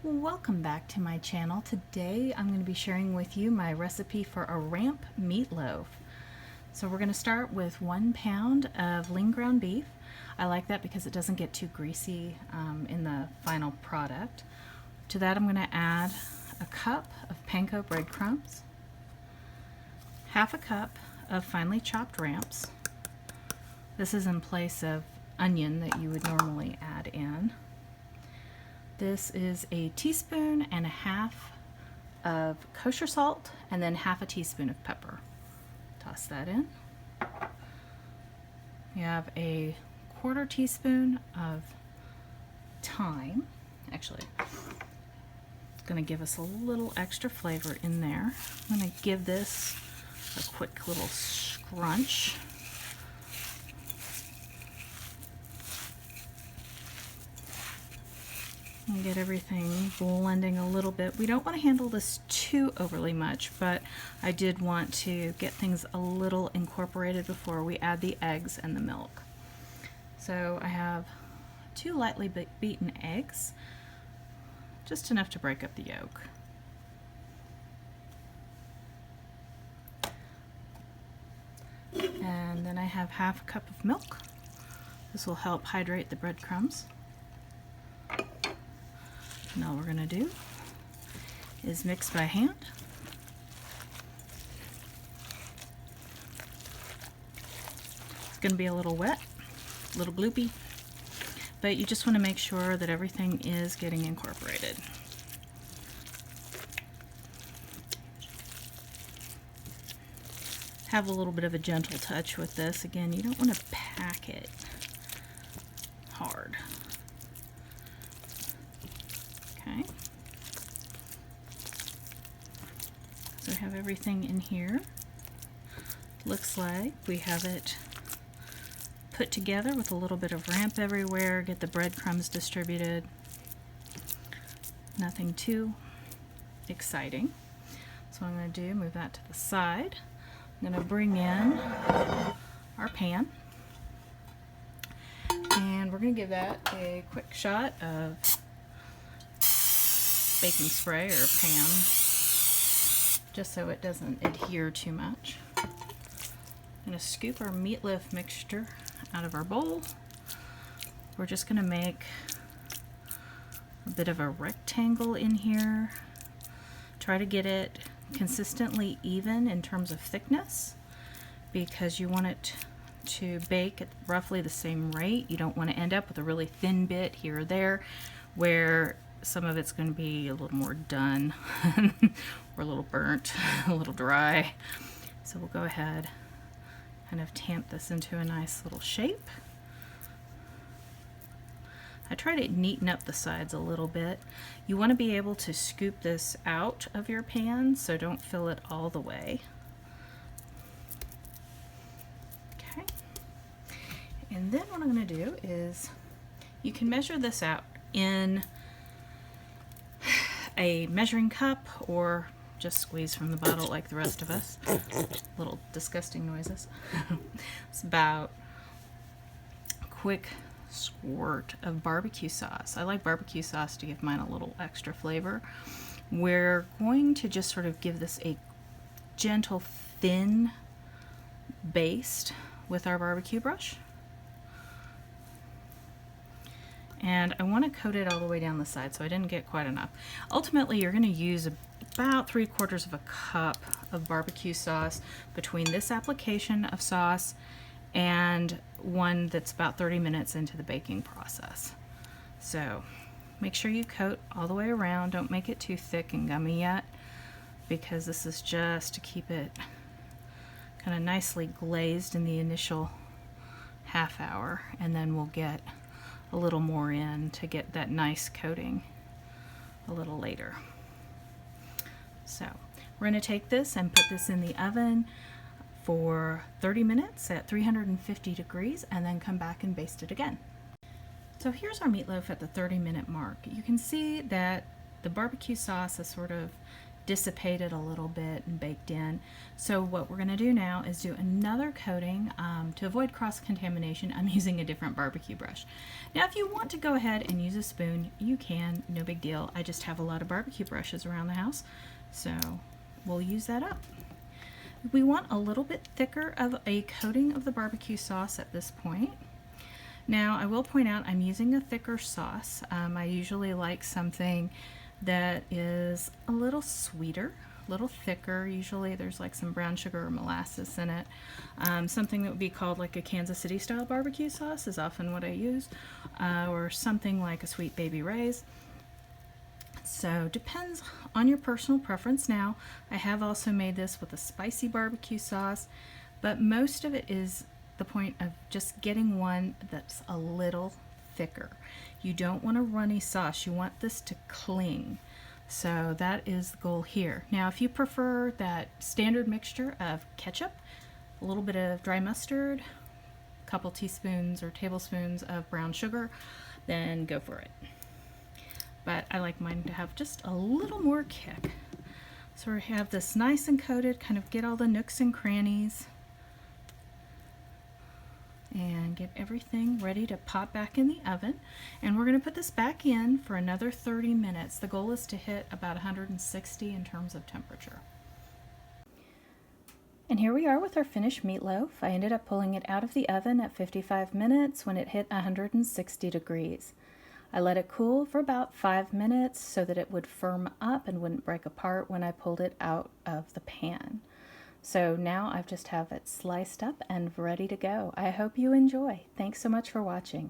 Welcome back to my channel. Today I'm going to be sharing with you my recipe for a ramp meatloaf. So we're going to start with 1 pound of lean ground beef. I like that because it doesn't get too greasy in the final product. To that I'm going to add a cup of panko breadcrumbs, half a cup of finely chopped ramps. This is in place of onion that you would normally add in. This is a teaspoon and a half of kosher salt and then half a teaspoon of pepper. Toss that in. You have a 1/4 teaspoon of thyme. Actually, it's going to give us a little extra flavor in there. I'm going to give this a quick little scrunch. And get everything blending a little bit. We don't want to handle this too overly much, but I did want to get things a little incorporated before we add the eggs and the milk. So I have 2 lightly beaten eggs, just enough to break up the yolk. And then I have half a cup of milk. This will help hydrate the breadcrumbs. And all we're going to do is mix by hand. It's going to be a little wet, a little gloopy, but you just want to make sure that everything is getting incorporated. Have a little bit of a gentle touch with this. Again, you don't want to pack it hard. Okay, so I have everything in here. Looks like we have it put together with a little bit of ramp everywhere. Get the breadcrumbs distributed. Nothing too exciting. So what I'm going to do, move that to the side. I'm going to bring in our pan. And we're going to give that a quick shot of baking spray or pan, just so it doesn't adhere too much. I'm going to scoop our meatloaf mixture out of our bowl. We're just going to make a bit of a rectangle in here. Try to get it consistently even in terms of thickness, because you want it to bake at roughly the same rate. You don't want to end up with a really thin bit here or there where some of it's going to be a little more done or a little burnt, a little dry. So we'll go ahead, kind of tamp this into a nice little shape. I try to neaten up the sides a little bit. You want to be able to scoop this out of your pan, so don't fill it all the way. Okay. And then what I'm going to do is, you can measure this out in a measuring cup or just squeeze from the bottle like the rest of us. Little disgusting noises. It's about a quick squirt of barbecue sauce. I like barbecue sauce to give mine a little extra flavor. We're going to just sort of give this a gentle, thin baste with our barbecue brush. And I want to coat it all the way down the side, so I didn't get quite enough. Ultimately, you're going to use about 3/4 of a cup of barbecue sauce between this application of sauce and one that's about 30 minutes into the baking process. So make sure you coat all the way around. Don't make it too thick and gummy yet, because this is just to keep it kind of nicely glazed in the initial half hour, and then we'll get a little more in to get that nice coating a little later. So we're going to take this and put this in the oven for 30 minutes at 350 degrees and then come back and baste it again. So here's our meatloaf at the 30-minute mark. You can see that the barbecue sauce has sort of dissipated a little bit and baked in. So what we're going to do now is do another coating. To avoid cross-contamination, I'm using a different barbecue brush. Now if you want to go ahead and use a spoon, you can, no big deal. I just have a lot of barbecue brushes around the house, so we'll use that up. We want a little bit thicker of a coating of the barbecue sauce at this point. Now I will point out I'm using a thicker sauce. I usually like something that is a little sweeter, a little thicker. Usually there's like some brown sugar or molasses in it. Something that would be called like a Kansas City style barbecue sauce is often what I use, or something like a Sweet Baby Ray's. So depends on your personal preference. Now I have also made this with a spicy barbecue sauce, but most of it is the point of just getting one that's a little thicker. You don't want a runny sauce, you want this to cling. So that is the goal here. Now if you prefer that standard mixture of ketchup, a little bit of dry mustard, a couple teaspoons or tablespoons of brown sugar, then go for it. But I like mine to have just a little more kick. So we have this nice and coated, kind of get all the nooks and crannies and get everything ready to pop back in the oven. And we're going to put this back in for another 30 minutes. The goal is to hit about 160 in terms of temperature. And here we are with our finished meatloaf. I ended up pulling it out of the oven at 55 minutes when it hit 160 degrees. I let it cool for about 5 minutes so that it would firm up and wouldn't break apart when I pulled it out of the pan. So now I just have it sliced up and ready to go. I hope you enjoy. Thanks so much for watching.